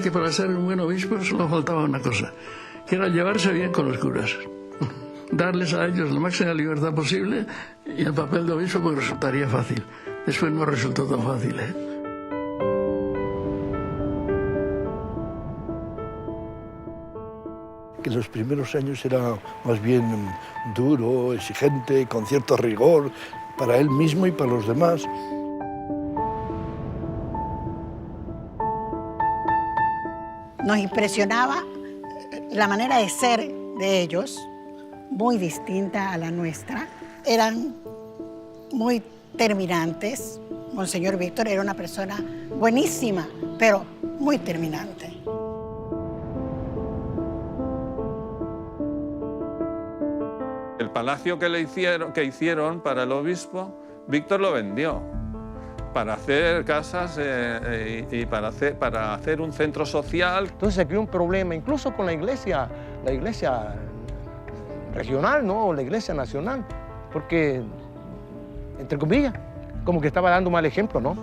que para ser un buen obispo solo faltaba una cosa, que era llevarse bien con los curas. Darles a ellos la máxima libertad posible y el papel de obispo pues resultaría fácil. Después no resultó tan fácil, ¿eh? Que los primeros años era más bien duro, exigente, con cierto rigor para él mismo y para los demás. Nos impresionaba la manera de ser de ellos, muy distinta a la nuestra. Eran muy terminantes. Monseñor Víctor era una persona buenísima, pero muy terminante. El palacio que hicieron para el obispo, Víctor lo vendió para hacer casas y para hacer un centro social. Entonces se creó un problema, incluso con la iglesia regional, ¿no? O la iglesia nacional, porque, entre comillas, como que estaba dando mal ejemplo, ¿no?